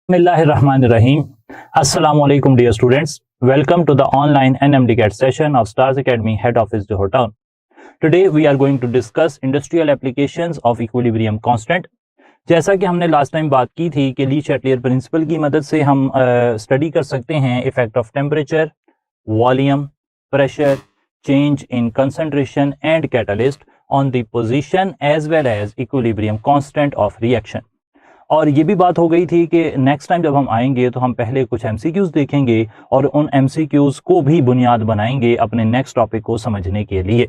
Bismillahirrahmanirrahim. Assalamu alaikum dear students. Welcome to the online NMDCAT session of Stars Academy Head Office Johor Town. Today we are going to discuss industrial applications of equilibrium constant. जैसा कि हमने last time बात की थी कि ली Chatelier principal की मदद से हम स्टडी कर सकते हैं effect of temperature, volume, pressure, change in concentration and catalyst on the position as well as equilibrium constant of reaction. और ये भी बात हो गई थी कि नेक्स्ट टाइम जब हम आएंगे तो हम पहले कुछ एमसीक्यूज देखेंगे और उन एमसीक्यूज को भी बुनियाद बनाएंगे अपने नेक्स्ट टॉपिक को समझने के लिए।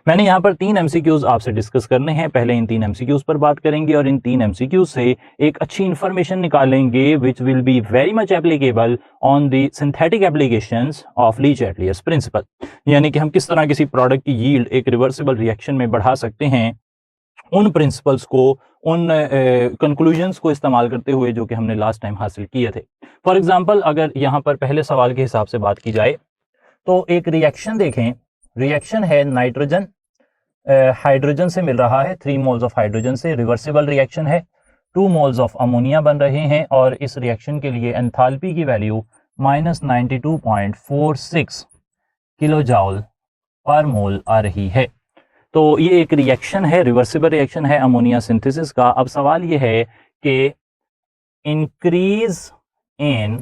मैंने यहाँ पर 3 एमसीक्यूज आपसे डिस्कस करने हैं। पहले इन 3 एमसीक्यूज पर बात करेंगे और इन 3 एमसीक्यूज से एक अच्छी इंफॉर्मेशन निकालेंगे which will be very much applicable on the synthetic applications of Le Chatelier's principle, यानी कि हम किस तरह किसी प्रोडक्ट की यील्ड एक रिवर्सिबल रिएक्शन में बढ़ा सकते हैं, उन प्रिंसिपल्स को, उन कंक्लूजन्स को इस्तेमाल करते हुए जो कि हमने लास्ट टाइम हासिल किए थे। फॉर एग्जांपल अगर यहाँ पर पहले सवाल के हिसाब से बात की जाए तो एक रिएक्शन देखें। रिएक्शन है नाइट्रोजन हाइड्रोजन से मिल रहा है, 3 मोल्स ऑफ हाइड्रोजन से, रिवर्सिबल रिएक्शन है। 2 मोल्स ऑफ अमोनिया बन रहे हैं और इस रिएक्शन के लिए एंथैल्पी की वैल्यू -92.46 किलो जूल पर मोल आ रही है। तो ये एक रिएक्शन है, रिवर्सिबल रिएक्शन है अमोनिया सिंथेसिस का। अब सवाल ये है कि इंक्रीज इन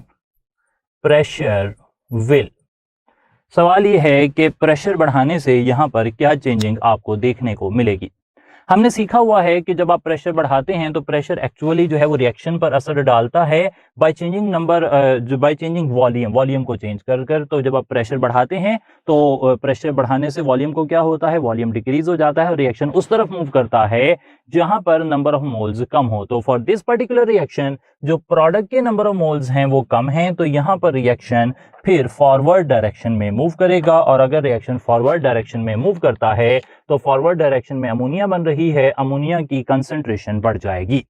प्रेशर विल, सवाल ये है कि प्रेशर बढ़ाने से यहाँ पर क्या चेंजिंग आपको देखने को मिलेगी। हमने सीखा हुआ है कि जब आप प्रेशर बढ़ाते हैं तो प्रेशर एक्चुअली जो है वो रिएक्शन पर असर डालता है by changing by changing volume को चेंज कर। तो जब आप प्रेशर बढ़ाते हैं तो प्रेशर बढ़ाने से वॉल्यूम को क्या होता है, वॉल्यूम डिक्रीज हो जाता है और रिएक्शन उस तरफ मूव करता है जहां पर नंबर ऑफ मोल्स कम हो। तो फॉर दिस पर्टिकुलर रिएक्शन जो प्रोडक्ट के नंबर ऑफ मोल्स हैं वो कम हैं, तो यहाँ पर रिएक्शन फिर फॉरवर्ड डायरेक्शन में मूव करेगा। और अगर रिएक्शन फॉरवर्ड डायरेक्शन में मूव करता है तो फॉरवर्ड डायरेक्शन में अमोनिया बन रही है, अमोनिया की कंसंट्रेशन बढ़ जाएगी।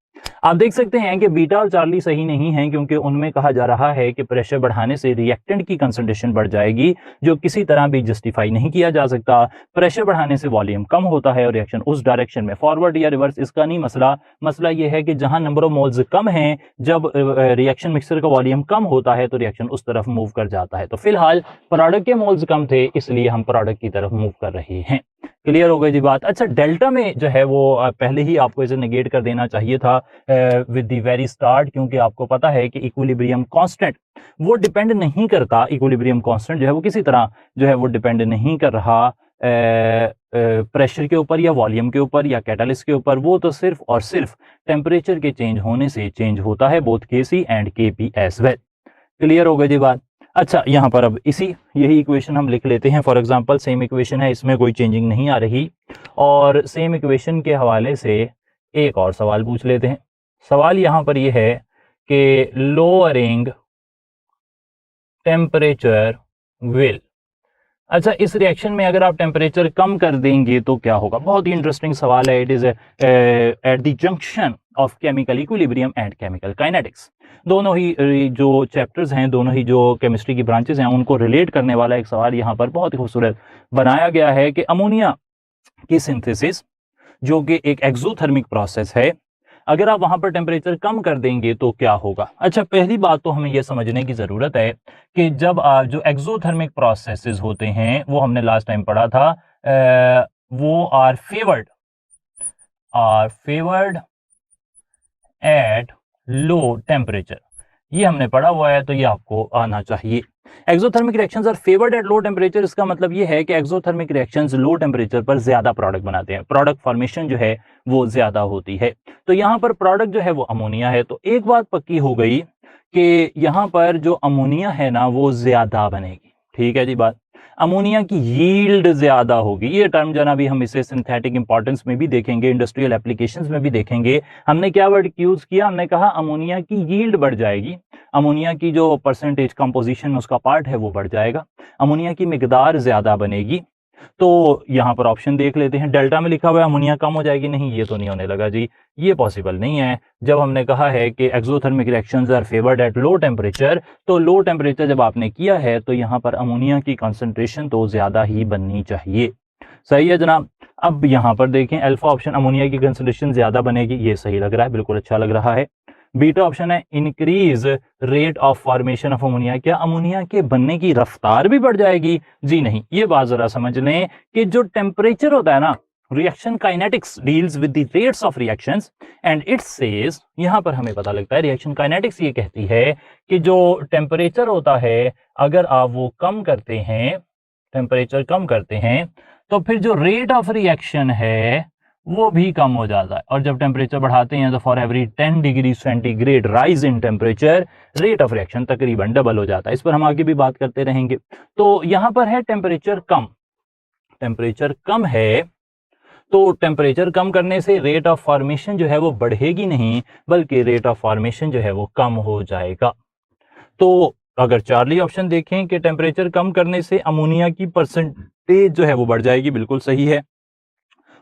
आप देख सकते हैं कि बीटा और चार्ली सही नहीं है क्योंकि उनमें कहा जा रहा है कि प्रेशर बढ़ाने से रिएक्टेंट की कंसंट्रेशन बढ़ जाएगी, जो किसी तरह भी जस्टिफाई नहीं किया जा सकता। प्रेशर बढ़ाने से वॉल्यूम कम होता है और रिएक्शन उस डायरेक्शन में, फॉरवर्ड या रिवर्स इसका नहीं मसला यह है कि जहां नंबर ऑफ मोल्स कम हैं, जब रिएक्शन मिक्सचर का वॉल्यूम कम होता है तो रिएक्शन उस तरफ मूव कर जाता है। तो फिलहाल प्रोडक्ट के मोल्स कम थे इसलिए हम प्रोडक्ट की तरफ मूव कर रहे हैं। क्लियर हो गई जी बात। अच्छा, डेल्टा में जो है वो पहले ही आपको इसे नेगेट कर देना चाहिए था विद द वेरी स्टार्ट, क्योंकि आपको पता है कि इक्विलिब्रियम कांस्टेंट वो डिपेंड नहीं करता, इक्विलिब्रियम कांस्टेंट जो है वो किसी तरह जो है वो डिपेंड नहीं कर रहा प्रेशर के ऊपर या वॉल्यूम के ऊपर या कैटालिस्ट के ऊपर। वो तो सिर्फ और सिर्फ टेम्परेचर के चेंज होने से चेंज होता है, both Kc and Kp as well. Clear हो गई जी बात। अच्छा, यहाँ पर अब यही इक्वेशन हम लिख लेते हैं। फॉर एग्जांपल सेम इक्वेशन है, इसमें कोई चेंजिंग नहीं आ रही और सेम इक्वेशन के हवाले से एक और सवाल पूछ लेते हैं। सवाल यहाँ पर यह है कि लोअरिंग टेम्परेचर विल, अच्छा इस रिएक्शन में अगर आप टेम्परेचर कम कर देंगे तो क्या होगा। बहुत ही इंटरेस्टिंग सवाल है। It is at the junction of chemical equilibrium and chemical kinetics. दोनों ही जो चैप्टर्स हैं, दोनों ही जो केमिस्ट्री की ब्रांचेस हैं, उनको रिलेट करने वाला एक सवाल यहाँ पर बहुत ही खूबसूरत बनाया गया है कि अमोनिया की सिंथेसिस जो कि एक एक्सोथर्मिक प्रोसेस है, अगर आप वहां पर टेम्परेचर कम कर देंगे तो क्या होगा। अच्छा, पहली बात तो हमें यह समझने की जरूरत है कि जब जो एक्सोथर्मिक प्रोसेसेस होते हैं वो हमने लास्ट टाइम पढ़ा था, वो are favoured at low temperature, ये हमने पढ़ा हुआ है, तो ये आपको आना चाहिए। Exothermic reactions are favoured at low temperature, इसका मतलब ये है कि एक्सोथर्मिक रिएक्शंस लो टेम्परेचर पर ज्यादा प्रोडक्ट बनाते हैं, प्रोडक्ट फॉर्मेशन जो है वो ज्यादा होती है। तो यहाँ पर प्रोडक्ट जो है वो अमोनिया है। तो एक बात पक्की हो गई कि यहाँ पर जो अमोनिया है ना वो ज्यादा बनेगी। ठीक है जी बात, अमोनिया की यील्ड ज्यादा होगी। ये टर्म जो ना भी हम इसे सिंथेटिक इंपॉर्टेंस में भी देखेंगे, इंडस्ट्रियल एप्लीकेशंस में भी देखेंगे। हमने क्या वर्ड यूज किया, हमने कहा अमोनिया की यील्ड बढ़ जाएगी, अमोनिया की जो परसेंटेज कंपोजिशन में उसका पार्ट है वो बढ़ जाएगा, अमोनिया की मिकदार ज्यादा बनेगी। तो यहाँ पर ऑप्शन देख लेते हैं, डेल्टा में लिखा हुआ है अमोनिया कम हो जाएगी, नहीं ये तो नहीं होने लगा जी, ये पॉसिबल नहीं है। जब हमने कहा है कि exothermic reactions are favoured at low temperature, तो लो टेम्परेचर जब आपने किया है तो यहाँ पर अमोनिया की कंसंट्रेशन तो ज्यादा ही बननी चाहिए। सही है जनाब। अब यहाँ पर देखें अल्फा ऑप्शन, अमोनिया की कंसंट्रेशन ज्यादा बनेगी, ये सही लग रहा है, बिल्कुल अच्छा लग रहा है। बीटा ऑप्शन है increase rate of formation of ammonia. क्या अमोनिया के बनने की रफ्तार भी बढ़ जाएगी? जी नहीं। ये बात जरा समझ लें कि जो टेम्परेचर होता है ना, reaction kinetics deals with the rates of reactions and it says, यहां पर हमें पता लगता है रिएक्शन काइनेटिक्स ये कहती है कि जो टेम्परेचर होता है अगर आप वो कम करते हैं, टेम्परेचर कम करते हैं, तो फिर जो रेट ऑफ रिएक्शन है वो भी कम हो जाता है। और जब टेम्परेचर बढ़ाते हैं तो for every 10 degree centigrade rise in temperature rate of reaction तकरीबन डबल हो जाता है। इस पर हम आगे भी बात करते रहेंगे। तो यहां पर है टेम्परेचर कम, टेम्परेचर कम है, तो टेम्परेचर कम करने से रेट ऑफ फॉर्मेशन जो है वो बढ़ेगी नहीं, बल्कि रेट ऑफ फॉर्मेशन जो है वो कम हो जाएगा। तो अगर चार्ली ऑप्शन देखें कि टेम्परेचर कम करने से अमोनिया की परसेंटेज जो है वो बढ़ जाएगी, बिल्कुल सही है।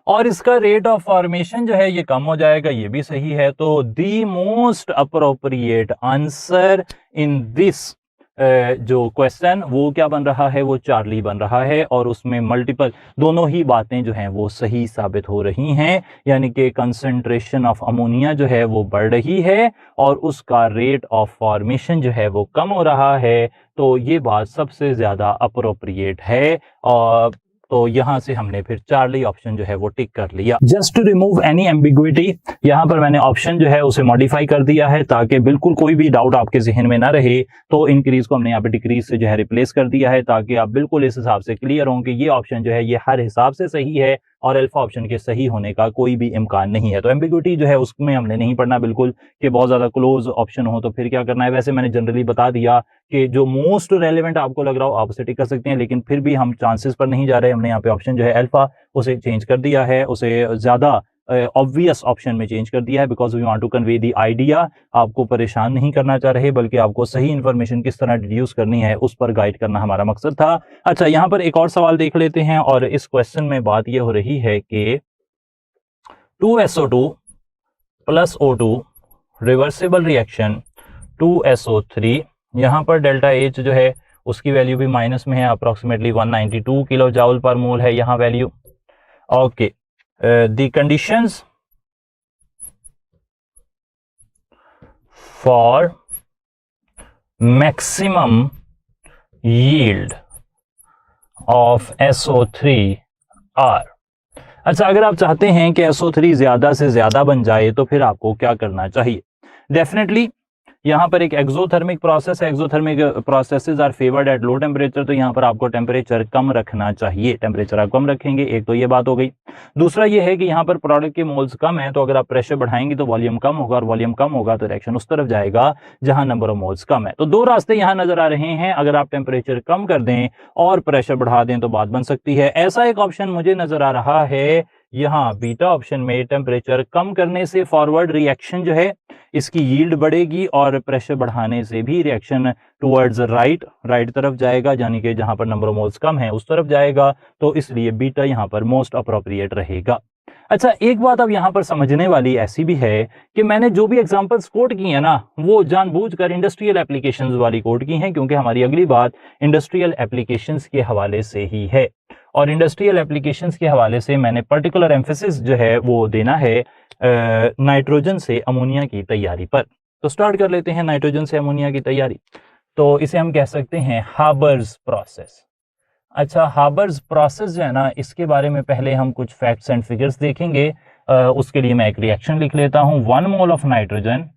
और इसका रेट ऑफ फॉर्मेशन जो है ये कम हो जाएगा, ये भी सही है। तो the most appropriate answer in this जो क्वेश्चन वो क्या बन रहा है, वो चार्ली बन रहा है। और उसमें मल्टीपल दोनों ही बातें जो हैं वो सही साबित हो रही हैं, यानी कि कंसंट्रेशन ऑफ अमोनिया जो है वो बढ़ रही है और उसका रेट ऑफ फॉर्मेशन जो है वो कम हो रहा है। तो ये बात सबसे ज्यादा अप्रोप्रिएट है। और तो यहां से हमने फिर चार्ली ऑप्शन जो है वो टिक कर लिया। Just to remove any ambiguity, यहां पर मैंने ऑप्शन जो है उसे मॉडिफाई कर दिया है ताकि बिल्कुल कोई भी डाउट आपके जहन में ना रहे। तो इंक्रीज को हमने यहाँ पे डिक्रीज से जो है रिप्लेस कर दिया है ताकि आप बिल्कुल इस हिसाब से क्लियर हों कि ये ऑप्शन जो है ये हर हिसाब से सही है और अल्फा ऑप्शन के सही होने का कोई भी इम्कान नहीं है। तो एम्बिग्विटी जो है उसमें हमने नहीं पढ़ना बिल्कुल कि बहुत ज्यादा क्लोज ऑप्शन हो तो फिर क्या करना है। वैसे मैंने जनरली बता दिया कि जो मोस्ट रेलेवेंट आपको लग रहा हो आप उसे टिक कर सकते हैं, लेकिन फिर भी हम चांसेस पर नहीं जा रहे। हमने यहाँ पे ऑप्शन जो है अल्फा उसे चेंज कर दिया है, उसे ज्यादा ऑब्वियस ऑप्शन में चेंज कर दिया है because we want to convey the idea. आपको परेशान नहीं करना चाह रहे बल्कि आपको सही इंफॉर्मेशन किस तरह डिड्यूस करनी है उस पर गाइड करना हमारा मकसद था। अच्छा, यहाँ पर एक और सवाल देख लेते हैं और इस क्वेश्चन में बात यह हो रही है कि 2SO2 plus O2 reversible reaction 2SO3, यहाँ पर डेल्टा H जो है उसकी वैल्यू भी माइनस में है, अप्रोक्सीमेटली 192 किलो जाउल पर मोल है यहाँ value. Okay, the conditions for maximum yield of SO3 are. अच्छा, अगर आप चाहते हैं कि SO3 ज्यादा से ज्यादा बन जाए तो फिर आपको क्या करना चाहिए? डेफिनेटली यहाँ पर एक एक्सोथर्मिक प्रोसेस है, exothermic processes are favoured at low temperature. तो यहाँ पर आपको टेम्परेचर कम रखना चाहिए, टेम्परेचर आप कम रखेंगे, एक तो ये बात हो गई। दूसरा ये है कि यहाँ पर प्रोडक्ट के मोल्स कम है, तो अगर आप प्रेशर बढ़ाएंगे तो वॉल्यूम कम होगा और वॉल्यूम कम होगा तो रिएक्शन उस तरफ जाएगा जहां नंबर ऑफ मोल्स कम है। तो दो रास्ते यहाँ नजर आ रहे हैं, अगर आप टेम्परेचर कम कर दें और प्रेशर बढ़ा दें तो बात बन सकती है। ऐसा एक ऑप्शन मुझे नजर आ रहा है यहाँ बीटा ऑप्शन में, टेम्परेचर कम करने से फॉरवर्ड रिएक्शन जो है इसकी यील्ड बढ़ेगी और प्रेशर बढ़ाने से भी रिएक्शन टुवर्ड्स राइट तरफ जाएगा, यानी कि जहां पर नंबर ऑफ मोल्स कम है उस तरफ जाएगा। तो इसलिए बीटा यहां पर मोस्ट अप्रोप्रिएट रहेगा। अच्छा, एक बात अब यहां पर समझने वाली ऐसी भी है कि मैंने जो भी एग्जांपल्स कोट की है ना वो जानबूझकर इंडस्ट्रियल एप्लीकेशंस वाली कोट की हैं, क्योंकि हमारी अगली बात इंडस्ट्रियल एप्लीकेशंस के हवाले से ही है। और इंडस्ट्रियल एप्लीकेशंस के हवाले से मैंने पर्टिकुलर एम्फेसिस जो है वो देना है नाइट्रोजन से अमोनिया की तैयारी पर। तो स्टार्ट कर लेते हैं नाइट्रोजन से अमोनिया की तैयारी। तो इसे हम कह सकते हैं हाबर्स प्रोसेस। अच्छा, हाबर्स प्रोसेस जो है ना, इसके बारे में पहले हम कुछ फैक्ट्स एंड फिगर्स देखेंगे। उसके लिए मैं एक रिएक्शन लिख लेता हूं। 1 mole of nitrogen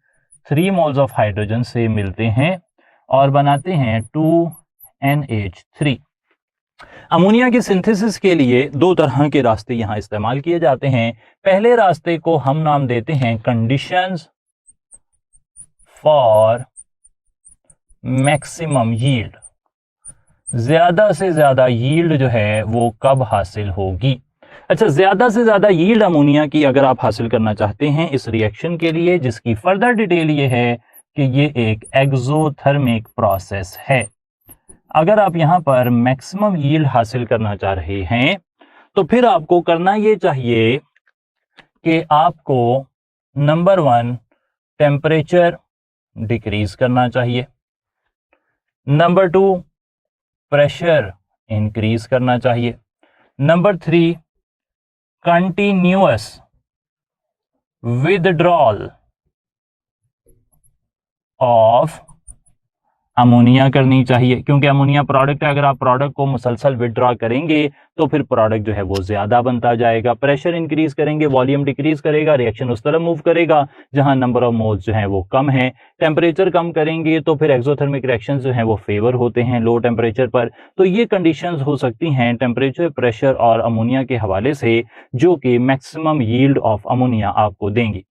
3 moles of hydrogen से मिलते हैं और बनाते हैं 2NH3। अमोनिया की सिंथेसिस के लिए दो तरह के रास्ते यहां इस्तेमाल किए जाते हैं। पहले रास्ते को हम नाम देते हैं कंडीशंस फॉर मैक्सिमम यील्ड। ज्यादा से ज्यादा यील्ड जो है वो कब हासिल होगी? अच्छा, ज्यादा से ज्यादा यील्ड अमोनिया की अगर आप हासिल करना चाहते हैं इस रिएक्शन के लिए, जिसकी फर्दर डिटेल ये है कि ये एक एक्सोथर्मिक प्रोसेस है। अगर आप यहां पर मैक्सिमम यील्ड हासिल करना चाह रहे हैं तो फिर आपको करना ये चाहिए कि आपको नंबर 1 टेम्परेचर डिक्रीज करना चाहिए, नंबर 2 प्रेशर इंक्रीज करना चाहिए, number 3 continuous withdrawal of ammonia करनी चाहिए, क्योंकि अमोनिया प्रोडक्ट है। अगर आप प्रोडक्ट को मुसलसल विदड्रॉ करेंगे तो फिर प्रोडक्ट जो है वो ज्यादा बनता जाएगा। प्रेशर इंक्रीज करेंगे, वॉल्यूम डिक्रीज करेगा, रिएक्शन उस तरफ मूव करेगा जहां नंबर ऑफ मोल्स जो है वो कम है। टेम्परेचर कम करेंगे तो फिर एक्सोथर्मिक रिएक्शन जो है वो फेवर होते हैं लो टेम्परेचर पर। तो ये कंडीशंस हो सकती हैं टेम्परेचर, प्रेशर और अमोनिया के हवाले से, जो कि मैक्सिमम यील्ड ऑफ अमोनिया आपको देंगी।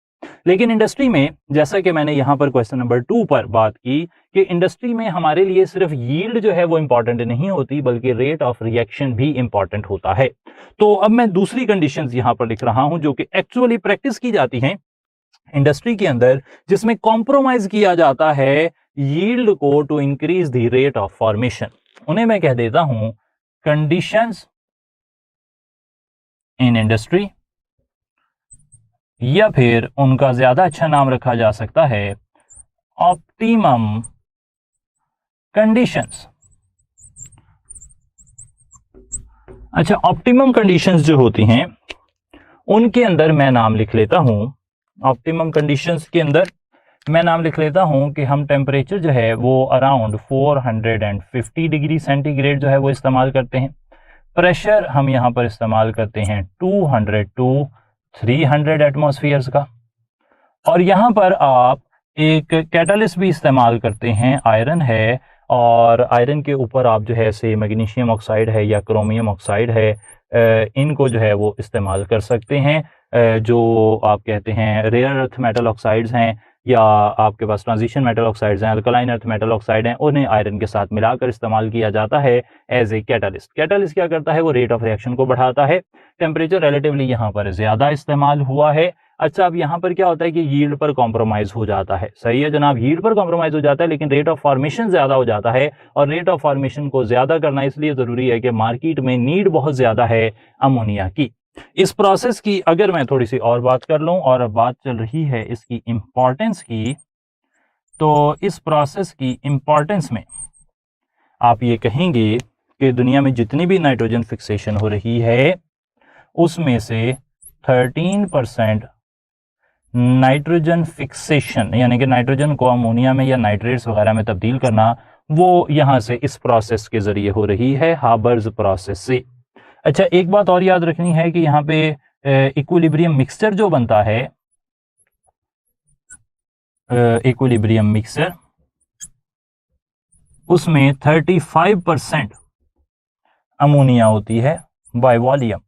लेकिन इंडस्ट्री में, जैसा कि मैंने यहां पर क्वेश्चन नंबर 2 पर बात की कि इंडस्ट्री में हमारे लिए सिर्फ यील्ड जो है वो इंपॉर्टेंट नहीं होती, बल्कि रेट ऑफ रिएक्शन भी इंपॉर्टेंट होता है। तो अब मैं दूसरी कंडीशंस यहां पर लिख रहा हूं जो कि एक्चुअली प्रैक्टिस की जाती हैं इंडस्ट्री के अंदर, जिसमें कॉम्प्रोमाइज किया जाता है यील्ड को to increase the rate of formation. उन्हें मैं कह देता हूं कंडीशंस इन इंडस्ट्री, या फिर उनका ज्यादा अच्छा नाम रखा जा सकता है ऑप्टिमम कंडीशंस। अच्छा, ऑप्टिमम कंडीशंस जो होती हैं उनके अंदर मैं नाम लिख लेता हूं, ऑप्टिमम कंडीशंस के अंदर मैं नाम लिख लेता हूं कि हम टेम्परेचर जो है वो अराउंड 450 डिग्री सेंटीग्रेड जो है वो इस्तेमाल करते हैं। प्रेशर हम यहां पर इस्तेमाल करते हैं 200 टू 300 एटमॉस्फेयर्स का। और यहां पर आप एक कैटालिस्ट भी इस्तेमाल करते हैं, आयरन है, और आयरन के ऊपर आप जो है से मैग्नीशियम ऑक्साइड है या क्रोमियम ऑक्साइड है, इनको जो है वो इस्तेमाल कर सकते हैं। जो आप कहते हैं रेयर अर्थ मेटल ऑक्साइड्स हैं, या आपके पास ट्रांजिशन मेटल ऑक्साइड्स हैं, अल्कलाइन अर्थ मेटल ऑक्साइड हैं, उन्हें आयरन के साथ मिलाकर इस्तेमाल किया जाता है एज ए कैटालिस्ट। कैटालिस्ट क्या करता है, वो रेट ऑफ रिएक्शन को बढ़ाता है। टेम्परेचर रिलेटिवली यहाँ पर ज्यादा इस्तेमाल हुआ है। अच्छा, अब यहाँ पर क्या होता है कि यील्ड पर कॉम्प्रोमाइज हो जाता है। सही है जनाब, यील्ड पर कॉम्प्रोमाइज हो जाता है, लेकिन रेट ऑफ फॉर्मेशन ज्यादा हो जाता है। और रेट ऑफ फॉर्मेशन को ज्यादा करना इसलिए जरूरी है कि मार्केट में नीड बहुत ज्यादा है अमोनिया की। इस प्रोसेस की अगर मैं थोड़ी सी और बात कर लूं, और अब बात चल रही है इसकी इंपॉर्टेंस की, तो इस प्रोसेस की इंपॉर्टेंस में आप ये कहेंगे कि दुनिया में जितनी भी नाइट्रोजन फिक्सेशन हो रही है उसमें से 13% नाइट्रोजन फिक्सेशन, यानी कि नाइट्रोजन को अमोनिया में या नाइट्रेट्स वगैरह में तब्दील करना, वो यहां से इस प्रोसेस के जरिए हो रही है, हाबर्स प्रोसेस से। अच्छा, एक बात और याद रखनी है कि यहाँ पे इक्विलिब्रियम मिक्सचर जो बनता है, इक्विलिब्रियम मिक्सचर, उसमें 35% अमोनिया होती है बाय वॉल्यूम।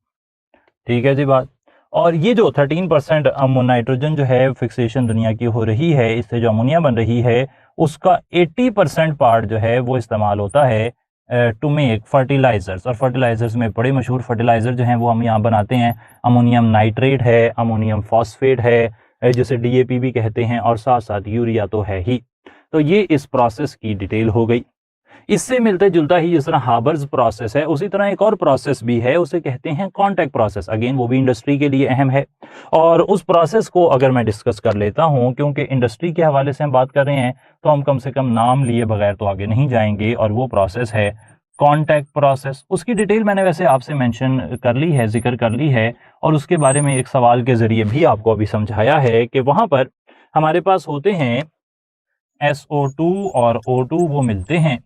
ठीक है जी बात। और ये जो 13% नाइट्रोजन जो है फिक्सेशन दुनिया की हो रही है, इससे जो अमोनिया बन रही है, उसका 80% पार्ट जो है वो इस्तेमाल होता है टू मेक फर्टिलाइजर्स। और फर्टिलाइजर्स में बड़े मशहूर फर्टिलाइजर जो हैं वो हम यहाँ बनाते हैं, अमोनियम नाइट्रेट है, अमोनियम फॉस्फेट है, जिसे DAP भी कहते हैं, और साथ साथ यूरिया तो है ही। तो ये इस प्रोसेस की डिटेल हो गई। इससे मिलता जुलता ही जिस तरह हाबर्स प्रोसेस है, उसी तरह एक और प्रोसेस भी है, उसे कहते हैं कॉन्टैक्ट प्रोसेस। अगेन वो भी इंडस्ट्री के लिए अहम है। और उस प्रोसेस को अगर मैं डिस्कस कर लेता हूं, क्योंकि इंडस्ट्री के हवाले से हम बात कर रहे हैं, तो हम कम से कम नाम लिए बगैर तो आगे नहीं जाएंगे। और वो प्रोसेस है कॉन्टैक्ट प्रोसेस। उसकी डिटेल मैंने वैसे आपसे मेंशन कर ली है, जिक्र कर ली है, और उसके बारे में एक सवाल के जरिए भी आपको अभी समझाया है कि वहां पर हमारे पास होते हैं SO2 और O2, वो मिलते हैं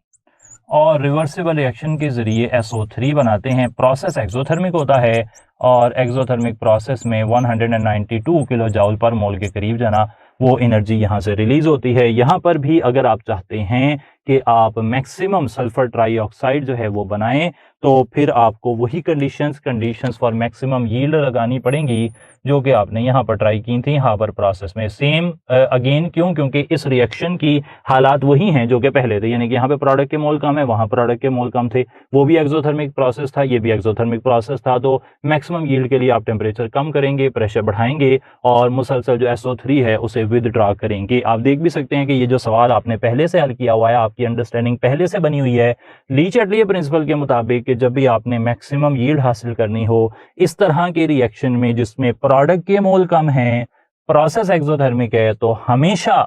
और रिवर्सिबल रिएक्शन के जरिए SO3 बनाते हैं। प्रोसेस एक्सोथर्मिक होता है, और एक्सोथर्मिक प्रोसेस में 192 किलो जूल पर मोल के करीब जना वो एनर्जी यहाँ से रिलीज होती है। यहाँ पर भी अगर आप चाहते हैं कि आप मैक्सिमम सल्फर ट्राईऑक्साइड जो है वो बनाएं, तो फिर आपको वही कंडीशंस फॉर मैक्सिमम यील्ड लगानी पड़ेंगी जो कि आपने यहाँ पर ट्राई की थी हाबर प्रोसेस में। सेम अगेन, क्यों? क्योंकि इस रिएक्शन की हालात वही हैं जो कि पहले थे, यानी कि यहाँ पे प्रोडक्ट के मोल कम है, वहाँ प्रोडक्ट के मोल कम थे। वो भी एक्सोथर्मिक प्रोसेस था, ये भी एक्सोथर्मिक प्रोसेस था। तो मैक्सिमम यील्ड के लिए आप टेम्परेचर कम करेंगे, प्रेशर बढ़ाएंगे, और मुसलसल जो SO3 है उसे विदड्रॉ करेंगे। आप देख भी सकते हैं कि ये जो सवाल आपने पहले से हल किया हुआ है, आपकी अंडरस्टैंडिंग पहले से बनी हुई है ली चैटली प्रिंसिपल के मुताबिक कि जब भी आपने मैक्सिमम यील्ड हासिल करनी हो इस तरह के रिएक्शन में जिसमें प्रोडक्ट के मोल कम है, प्रोसेस एक्सोथर्मिक है, तो हमेशा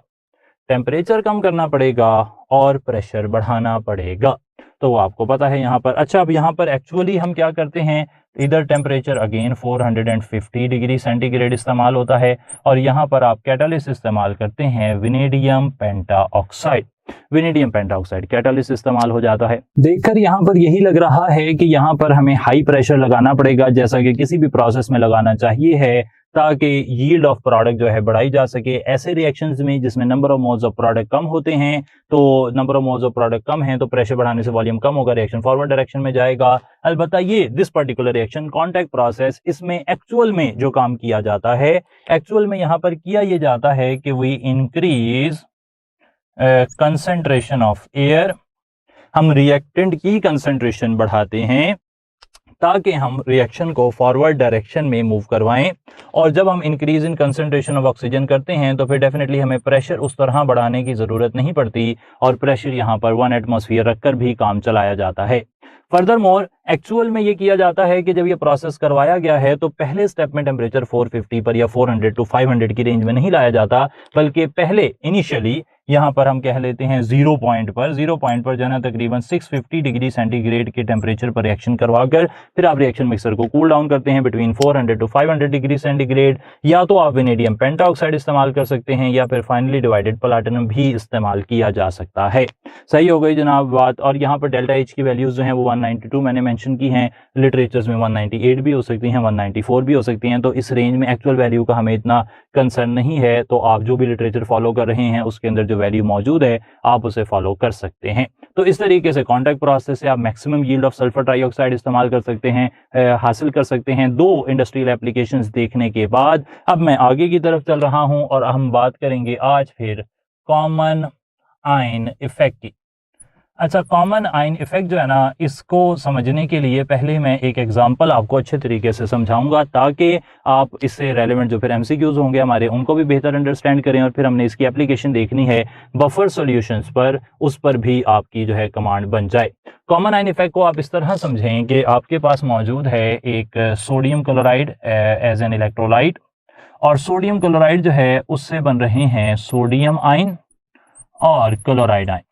टेम्परेचर कम करना पड़ेगा और प्रेशर बढ़ाना पड़ेगा। तो आपको पता है यहाँ पर। अच्छा, अब यहाँ पर एक्चुअली हम क्या करते हैं, इधर टेम्परेचर अगेन 450 डिग्री सेंटीग्रेड इस्तेमाल होता है और यहाँ पर आप कैटालिस्ट इस्तेमाल करते हैं विनेडियम पेंटाऑक्साइड। विनेडियम पेंटाऑक्साइड कैटालिस्ट इस्तेमाल हो जाता है। देखकर यहाँ पर यही लग रहा है कि यहाँ पर हमें हाई प्रेशर लगाना पड़ेगा, जैसा कि किसी भी प्रोसेस में लगाना चाहिए है, ताकि यील्ड ऑफ प्रोडक्ट जो है बढ़ाई जा सके। ऐसे रिएक्शंस में जिसमें number of moles of product कम होते हैं, तो number of moles of product कम है तो प्रेशर बढ़ाने से वॉल्यूम कम होगा, रिएक्शन फॉरवर्ड डायरेक्शन में जाएगा। अलबत्ता ये this particular reaction contact process, इसमें एक्चुअल में जो काम किया जाता है, एक्चुअल में यहाँ पर किया ये जाता है कि we increase concentration of air, हम रिएक्टेंट की कंसंट्रेशन बढ़ाते हैं ताकि हम रिएक्शन को फॉरवर्ड डायरेक्शन में मूव करवाएं। और जब हम increase in concentration of oxygen करते हैं तो फिर डेफिनेटली हमें प्रेशर उस तरह बढ़ाने की ज़रूरत नहीं पड़ती और प्रेशर यहाँ पर 1 एटमॉस्फेयर रखकर भी काम चलाया जाता है। फर्दर मोर एक्चुअल में ये किया जाता है कि जब ये प्रोसेस करवाया गया है तो पहले स्टेप में टेम्परेचर 450 पर या 400 टू 500 की रेंज में नहीं लाया जाता, बल्कि पहले इनिशियली यहाँ पर हम कह लेते हैं 0 पॉइंट पर जो है ना तकरीबन 650 डिग्री सेंटीग्रेड के टेम्परेचर पर रिएक्शन करवाकर फिर आप रिएक्शन मिक्सर को कूल डाउन करते हैं बिटवीन 400 टू 500 डिग्री सेंटीग्रेड। या तो आप विनेडियम पेंटाऑक्साइड इस्तेमाल कर सकते हैं या फिर फाइनली डिवाइडेड प्लैटिनम भी इस्तेमाल किया जा सकता है। सही हो गई जनाब बात। और यहाँ पर डेल्टा एच की वैल्यूज जो है वो 192 मैंने मेंशन की हैं, लिटरेचर्स में 198 भी हो सकती हैं, 194 भी हो सकती हैं, तो इस रेंज में एक्चुअल वैल्यू का हमें इतना कंसर्न नहीं है। तो आप जो भी लिटरेचर फॉलो कर रहे हैं उसके अंदर जो वैल्यू मौजूद है आप उसे फॉलो कर सकते हैं। तो इस तरीके से कॉन्टैक्ट प्रोसेस से आप maximum yield of sulphur trioxide इस्तेमाल कर सकते हैं, हासिल कर सकते हैं। 2 इंडस्ट्रियल एप्लीकेशंस देखने के बाद अब मैं आगे की तरफ चल रहा हूं और हम बात करेंगे आज फिर कॉमन आयन इफेक्ट की। अच्छा, कॉमन आयन इफेक्ट जो है ना, इसको समझने के लिए पहले मैं एक एग्जांपल आपको अच्छे तरीके से समझाऊंगा ताकि आप इससे रेलेवेंट जो फिर एमसीक्यूज होंगे हमारे उनको भी बेहतर अंडरस्टैंड करें। और फिर हमने इसकी एप्लीकेशन देखनी है बफर सॉल्यूशंस पर, उस पर भी आपकी जो है कमांड बन जाए। कॉमन आयन इफेक्ट को आप इस तरह समझें कि आपके पास मौजूद है एक sodium chloride as an electrolyte, और सोडियम क्लोराइड जो है उससे बन रहे हैं सोडियम आयन और क्लोराइड आयन।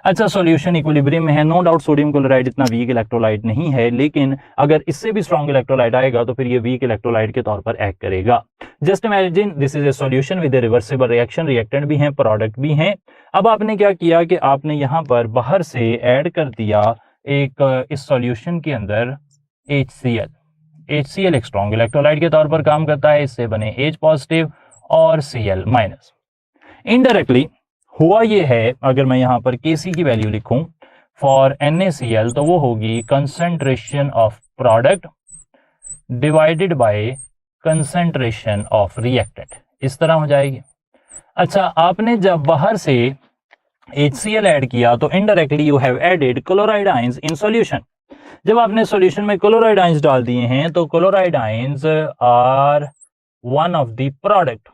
अच्छा, सॉल्यूशन इक्विलिब्रियम में है, नो डाउट सोडियम क्लोराइड इतना वीक इलेक्ट्रोलाइट नहीं है, लेकिन अगर इससे भी स्ट्रॉन्ग इलेक्ट्रोलाइट आएगा तो फिर ये वीक इलेक्ट्रोलाइट के तौर पर एक्ट करेगा। Just imagine this is a solution with A reversible reaction, reactant भी हैं, प्रोडक्ट भी हैं। अब आपने क्या किया कि आपने यहाँ पर बाहर से ऐड कर दिया एक इस सॉल्यूशन के अंदर HCl। HCl एक स्ट्रॉन्ग इलेक्ट्रोलाइट के तौर पर काम करता है, इससे बने H पॉजिटिव और Cl माइनस। इनडायरेक्टली हुआ ये है, अगर मैं यहाँ पर Kc की वैल्यू लिखूं फॉर NaCl तो वो होगी concentration of product divided by concentration of reactant, इस तरह हो जाएगी। अच्छा, आपने जब बाहर से HCl ऐड किया तो indirectly you have added chloride ions in solution. जब आपने सॉल्यूशन में क्लोराइड आयंस डाल दिए हैं तो chloride ions are one of the product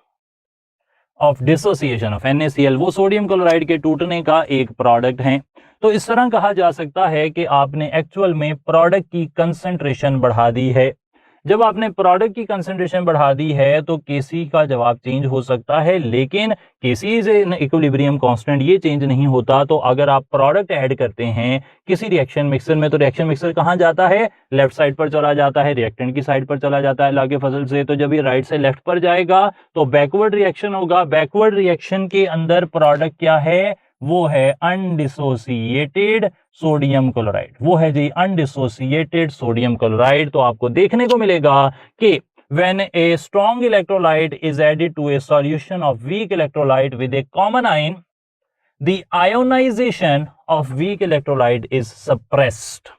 of dissociation of NaCl, वो सोडियम क्लोराइड के टूटने का एक प्रोडक्ट है। तो इस तरह कहा जा सकता है कि आपने एक्चुअल में प्रोडक्ट की कंसंट्रेशन बढ़ा दी है। जब आपने प्रोडक्ट की कंसंट्रेशन बढ़ा दी है तो Kc का जवाब चेंज हो सकता है, लेकिन Kc is an equilibrium constant, ये चेंज नहीं होता। तो अगर आप प्रोडक्ट ऐड करते हैं किसी रिएक्शन मिक्सर में तो रिएक्शन मिक्सर कहां जाता है, लेफ्ट साइड पर चला जाता है, रिएक्टेंट की साइड पर चला जाता है लागे फसल से। तो जब ये राइट से लेफ्ट पर जाएगा तो बैकवर्ड रिएक्शन होगा। बैकवर्ड रिएक्शन के अंदर प्रोडक्ट क्या है, वो है अनडिसोसिएटेड सोडियम क्लोराइड, वो है जी अनडिसोसिएटेड सोडियम क्लोराइड। तो आपको देखने को मिलेगा कि when a strong electrolyte is added to a solution of weak electrolyte with a common ion, the ionization of weak electrolyte is suppressed.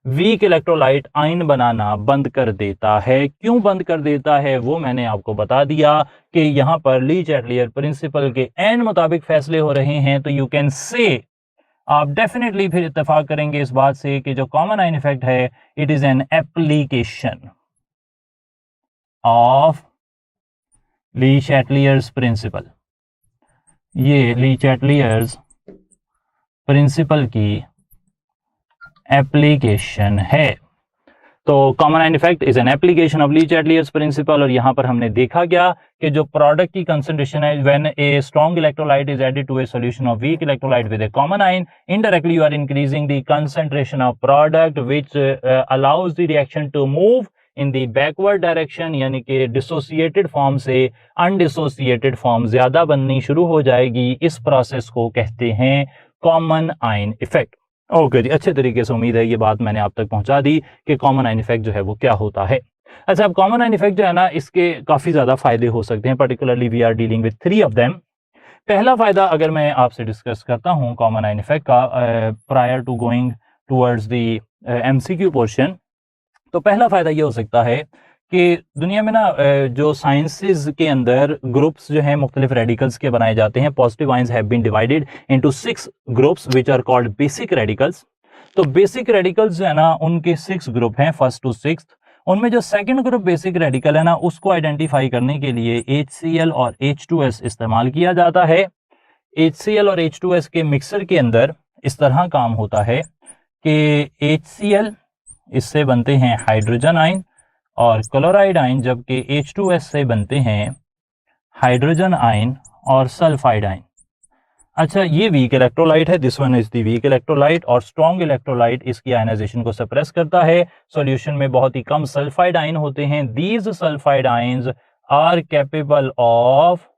Weak electrolyte ion बनाना बंद कर देता है। क्यों बंद कर देता है वो मैंने आपको बता दिया कि यहां पर ली चैटलियर प्रिंसिपल के एन मुताबिक फैसले हो रहे हैं। तो यू कैन से, आप डेफिनेटली फिर इत्तेफाक करेंगे इस बात से कि जो कॉमन आयन इफेक्ट है it is an application of Le Chatelier's principle. ये ली चैटलियर्स प्रिंसिपल की एप्लीकेशन है। तो common ion effect is an application of Le Chatelier's principle, और यहाँ पर हमने देखा क्या कि जो प्रोडक्ट की कंसंट्रेशन है when a strong electrolyte is added to a solution of weak electrolyte with a common ion, indirectly you are increasing the concentration of product which allows the reaction to move in the backward direction, यानी कि dissociated form से undissociated form ज्यादा बननी शुरू हो जाएगी। इस process को कहते हैं कॉमन आयन इफेक्ट। ओके जी, अच्छे तरीके से उम्मीद है ये बात मैंने आप तक पहुंचा दी कि कॉमन आयन इफेक्ट जो है वो क्या होता है। अच्छा, अब कॉमन आयन इफेक्ट जो है ना, इसके काफी ज्यादा फायदे हो सकते हैं, particularly we are dealing with 3 of them. पहला फायदा अगर मैं आपसे डिस्कस करता हूं कॉमन आयन इफेक्ट का prior to going towards the MCQ portion, तो पहला फायदा ये हो सकता है कि दुनिया में ना जो साइंसेज के अंदर ग्रुप्स जो हैं मुख्तलिफ रेडिकल्स के बनाए जाते हैं। Positive ions have been divided into 6 groups which are called basic radicals. तो बेसिक रेडिकल्स जो है ना, उनके 6 ग्रुप हैं, 1st to 6th। उनमें जो सेकंड ग्रुप बेसिक रेडिकल है ना, उसको आइडेंटिफाई करने के लिए HCl और H2S इस्तेमाल किया जाता है। HCl और H2S के मिक्सर के अंदर इस तरह काम होता है कि HCl, इससे बनते हैं हाइड्रोजन आयन और क्लोराइड आयन, जबकि H2S से बनते हैं हाइड्रोजन आयन और सल्फाइड आयन। अच्छा, ये वीक इलेक्ट्रोलाइट है, this one is the weak electrolyte, और स्ट्रॉन्ग इलेक्ट्रोलाइट इसकी आयनाइजेशन को सप्रेस करता है। सॉल्यूशन में बहुत ही कम सल्फाइड आयन होते हैं। These sulphide ions are capable of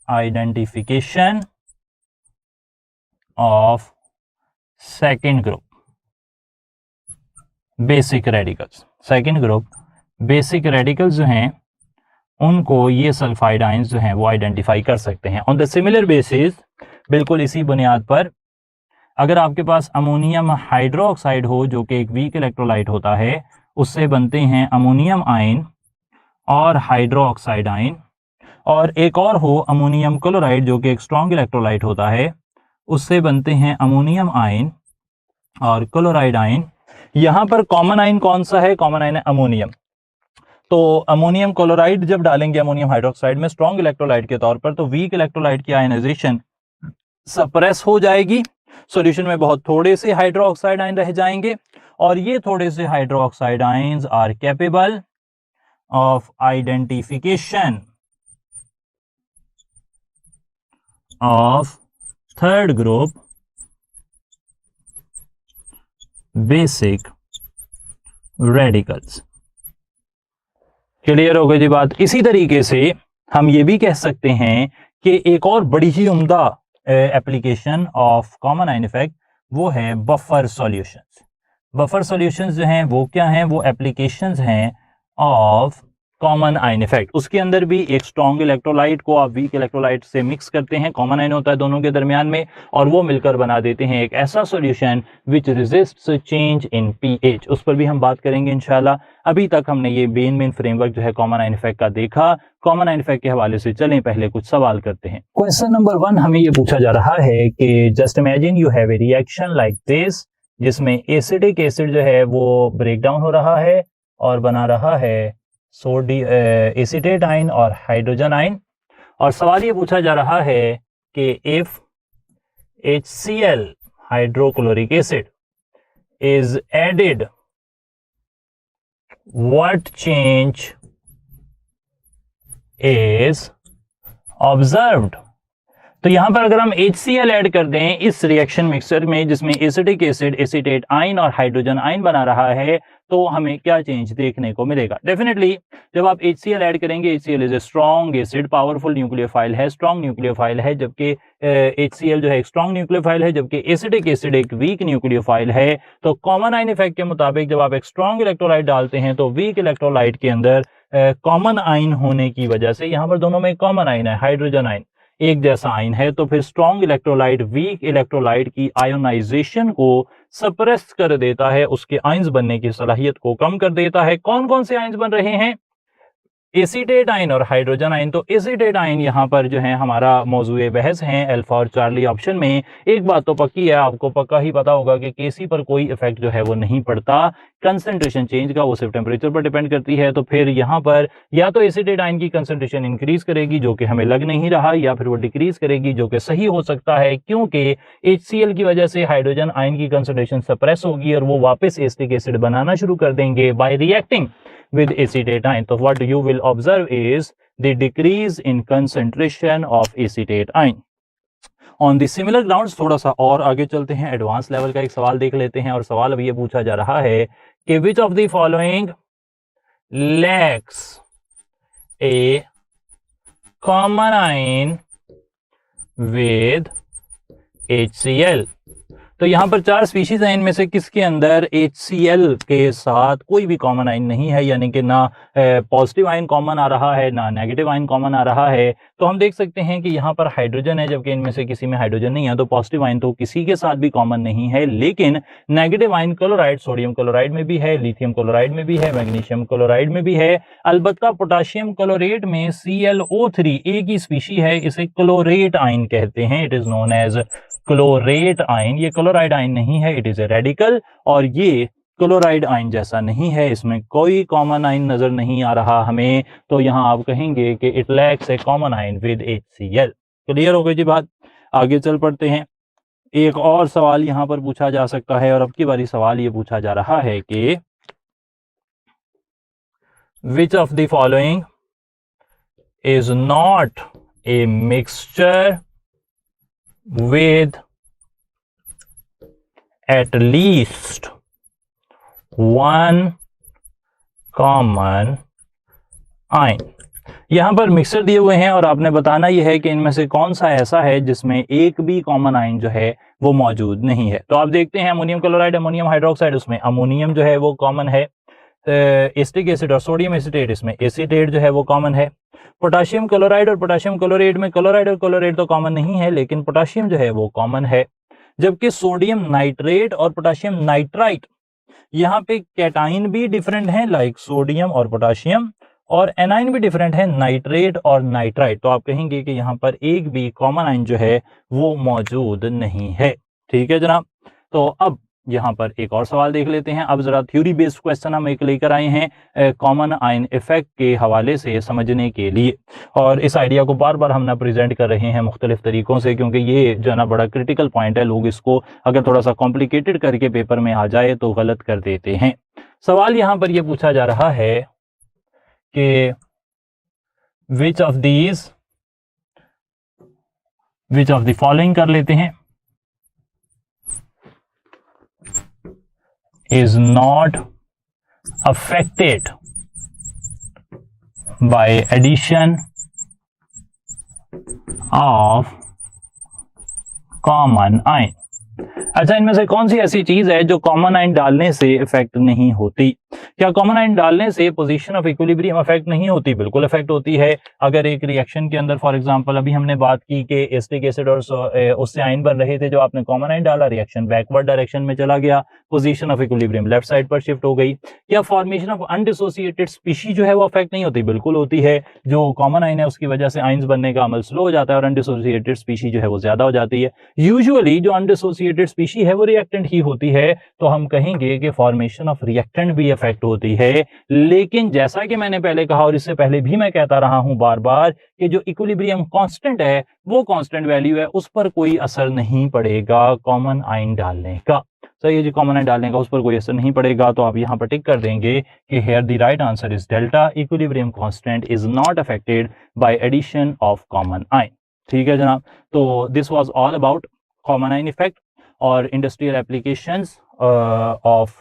identification of second group basic radicals. Second group basic radicals जो हैं उनको ये सल्फाइड आयंस जो हैं वो आइडेंटिफाई कर सकते हैं। ऑन द सिमिलर बेसिस, बिल्कुल इसी बुनियाद पर, अगर आपके पास अमोनियम हाइड्रोक्साइड हो जो कि एक वीक इलेक्ट्रोलाइट होता है, उससे बनते हैं अमोनियम आयन और हाइड्रोक्साइड आयन, और एक और हो अमोनियम क्लोराइड जो कि एक स्ट्रॉन्ग इलेक्ट्रोलाइट होता है, उससे बनते हैं अमोनियम आयन और क्लोराइड आयन। यहां पर कॉमन आयन कौन सा है? कॉमन आयन है अमोनियम। तो अमोनियम क्लोराइड जब डालेंगे अमोनियम हाइड्रोक्साइड में स्ट्रॉन्ग इलेक्ट्रोलाइट के तौर पर, तो वीक इलेक्ट्रोलाइट की आयनाइजेशन सप्रेस हो जाएगी। सॉल्यूशन में बहुत थोड़े से हाइड्रोक्साइड आयन रह जाएंगे, और ये थोड़े से hydroxide ions are capable of identification of third group basic radicals. Clear हो गई जी बात। इसी तरीके से हम ये भी कह सकते हैं कि एक और बड़ी ही उम्दा application of common ion effect वो है बफर सॉल्यूशंस। बफर सॉल्यूशंस जो हैं वो क्या हैं? वो एप्लीकेशंस हैं ऑफ कॉमन आयन इफेक्ट। उसके अंदर भी एक स्ट्रॉन्ग इलेक्ट्रोलाइट को आप वीक इलेक्ट्रोलाइट से मिक्स करते हैं, कॉमन आयन होता है दोनों के दरमियान में, और वो मिलकर बना देते हैं एक ऐसा solution which resists change in pH. उस पर भी हम बात करेंगे इंशाल्लाह। अभी तक हमने ये मेन फ्रेमवर्क जो है कॉमन आयन इफेक्ट का देखा। कॉमन आयन इफेक्ट के हवाले से चलें पहले कुछ सवाल करते हैं। क्वेश्चन नंबर 1 हमें ये पूछा जा रहा है कि just imagine you have a reaction like this, जिसमें एसिडिक एसिड जो है वो ब्रेक डाउन हो रहा है और बना रहा है एसीटेट आयन और हाइड्रोजन आयन। और सवाल ये पूछा जा रहा है कि if HCl hydrochloric acid is added, what change is observed. तो यहां पर अगर हम HCl ऐड कर दें इस रिएक्शन मिक्सचर में जिसमें एसिटिक एसिड एसीटेट आयन और हाइड्रोजन आयन बना रहा है, तो हमें क्या चेंज देखने को मिलेगा? डेफिनेटली जब आप HCl ऐड करेंगे, HCl is a strong acid, powerful nucleophile है, स्ट्रॉन्ग न्यूक्लियोफाइल है, जबकि HCl जो है एक स्ट्रॉन्ग न्यूक्लियोफाइल है, जबकि एसिटिक एसिड एक वीक न्यूक्लियोफाइल है। तो कॉमन आयन इफेक्ट के मुताबिक जब आप एक स्ट्रॉन्ग इलेक्ट्रोलाइट डालते हैं तो वीक इलेक्ट्रोलाइट के अंदर कॉमन आयन होने की वजह से, यहां पर दोनों में कॉमन आयन है, हाइड्रोजन आयन एक जैसा आयन है, तो फिर स्ट्रॉन्ग इलेक्ट्रोलाइट वीक इलेक्ट्रोलाइट की आयोनाइजेशन को सप्रेस कर देता है, उसके आयंस बनने की सलाहियत को कम कर देता है। कौन कौन से आयंस बन रहे हैं? एसीटेट आयन और हाइड्रोजन आयन। तो एसीटेट आयन यहाँ पर जो है हमारा मौजूए बहस है अल्फा और चार्ली ऑप्शन में। एक बात तो पक्की है, आपको पक्का ही पता होगा कि केसी पर कोई इफेक्ट जो है वो नहीं पड़ता। कंसंट्रेशन चेंज का वो सिर्फ टेम्परेचर पर डिपेंड करती है। तो फिर यहाँ पर या तो एसिटेट आयन की कंसंट्रेशन इंक्रीज करेगी जो कि हमें लग नहीं रहा, या फिर वो डिक्रीज करेगी जो कि सही हो सकता है, क्योंकि HCl की वजह से हाइड्रोजन आयन की कंसंट्रेशन सप्रेस होगी और वो वापस एसिटिक एसिड बनाना शुरू कर देंगे bye reacting with acetate ion. So what you will observe is the decrease in concentration of acetate ion. On the similar grounds थोड़ा सा और आगे चलते हैं, एडवांस लेवल का एक सवाल देख लेते हैं। और सवाल अभी ये पूछा जा रहा है कि which of the following lacks a common ion with HCl। तो यहां पर 4 स्पीशीज हैं, इनमें से किसके अंदर HCl के साथ कोई भी कॉमन आयन नहीं है, यानी कि ना पॉजिटिव आयन कॉमन आ रहा है ना नेगेटिव आयन कॉमन आ रहा है। तो हम देख सकते हैं कि यहाँ पर हाइड्रोजन है, जबकि इनमें से किसी में हाइड्रोजन नहीं है, तो पॉजिटिव आयन तो किसी के साथ भी कॉमन नहीं है। लेकिन negative ion chloride, sodium chloride में भी है, लिथियम क्लोराइड में भी है, मैग्नीशियम क्लोराइड में भी है। अलबत्ता पोटाशियम क्लोरेट में ClO3 एक ही स्पीशी है, इसे क्लोरेट आयन कहते हैं। It is known as chlorate ion. ये क्लोराइड आयन नहीं है, इट इज ए रेडिकल, और ये क्लोराइड आयन जैसा नहीं है, इसमें कोई कॉमन आयन नजर नहीं आ रहा हमें। तो यहां आप कहेंगे कि it lacks A common ion with HCl। Clear हो गई जी बात? आगे चल पड़ते हैं। एक और सवाल यहां पर पूछा जा सकता है, और अब की बारी सवाल ये पूछा जा रहा है कि which of the following is not a mixture with at least one common ion। यहां पर मिक्सचर दिए हुए हैं और आपने बताना यह है कि इनमें से कौन सा ऐसा है जिसमें एक भी कॉमन आयन जो है वो मौजूद नहीं है। तो आप देखते हैं अमोनियम क्लोराइड, अमोनियम हाइड्रोक्साइड, उसमें अमोनियम जो है वो कॉमन है। एसिटिक एसिड और सोडियम एसिटेट, इसमें एसिटेट जो है वो कॉमन है। पोटाशियम क्लोराइड और पोटाशियम क्लोरेट में क्लोराइड और क्लोरेट तो कॉमन नहीं है, लेकिन पोटाशियम जो है वो कॉमन है। जबकि सोडियम नाइट्रेट और पोटाशियम नाइट्राइट, यहाँ पे कैटाइन भी डिफरेंट है लाइक सोडियम और पोटाशियम, और एनाइन भी डिफरेंट है नाइट्रेट और नाइट्राइट। तो आप कहेंगे कि यहाँ पर एक भी कॉमन आयन जो है वो मौजूद नहीं है। ठीक है जनाब। तो अब यहाँ पर एक और सवाल देख लेते हैं। अब जरा थ्योरी बेस्ड क्वेश्चन हम एक लेकर आए हैं कॉमन आयन इफेक्ट के हवाले से समझने के लिए, और इस आइडिया को बार बार हम ना प्रेजेंट कर रहे हैं मुख्तलिफ तरीकों से, क्योंकि ये जो है ना बड़ा क्रिटिकल पॉइंट है। लोग इसको अगर थोड़ा सा कॉम्प्लिकेटेड करके पेपर में आ जाए तो गलत कर देते हैं। सवाल यहाँ पर यह पूछा जा रहा है कि विच ऑफ द फॉलोइंग कर लेते हैं is not affected by addition of common ion। अच्छा, इनमें से कौन सी ऐसी चीज है जो कॉमन आयन डालने से इफेक्ट नहीं होती? क्या कॉमन आयन डालने से पोजीशन ऑफ इक्विलिब्रियम इफेक्ट नहीं होती? बिल्कुल इफेक्ट होती है। अगर एक रिएक्शन के अंदर फॉर एग्जांपल अभी हमने बात की कि एसिटिक एसिड और उससे आयन बन रहे थे, जो आपने कॉमन आयन डाला रिएक्शन बैकवर्ड डायरेक्शन में चला गया, position of equilibrium left side पर शिफ्ट हो गई। क्या फॉर्मेशन ऑफ अनडिसोसिएटेड स्पीशी जो है वो अफेक्ट नहीं होती? बिल्कुल होती है। जो कॉमन आयन है उसकी वजह से आयन्स बनने का अमल स्लो हो जाता है और अनडिसोसिएटेड स्पीशी जो है वो ज्यादा हो जाती है। यूजुअली जो अनडिसोसिएटेड स्पीशी है वो रिएक्टेंट ही होती है, तो हम कहेंगे कि फॉर्मेशन ऑफ रिएक्टेंट भी इफेक्ट होती है। लेकिन जैसा कि मैंने पहले कहा और इससे पहले भी मैं कहता रहा हूं बार बार कि जो इक्विलिब्रियम कांस्टेंट है वो कांस्टेंट वैल्यू है, उस पर कोई असर नहीं पड़ेगा कॉमन आयन डालने का। सही है जी, कॉमन आयन डालने का उस पर कोई असर नहीं पड़ेगा। तो आप यहां पर टिक कर देंगे कि here the right answer is delta, equilibrium constant is not affected by addition of common ion. ठीक है जनाब। तो this was all about common ion effect और industrial applications of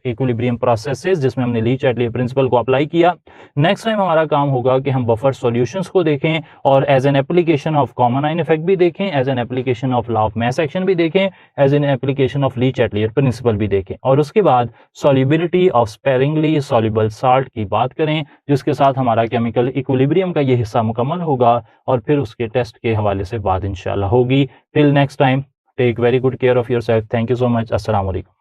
equilibrium processes, जिसमें हमने ली चैटली प्रिंसिपल को apply किया। Next time हमारा काम होगा कि हम बफर सॉल्यूशंस को देखें और as an application of common ion effect भी देखें, as an application of law of mass action भी देखें, as an application of Le Chatelier principle भी देखें, और उसके बाद solubility of sparingly soluble salt की बात करें, जिसके साथ हमारा केमिकल इक्विलिब्रियम का ये हिस्सा मुकम्मल होगा और फिर उसके टेस्ट के हवाले से बात इंशाल्लाह होगी। Till next time, take very good care of yourself. Thank you so much. अस्सलाम वालेकुम।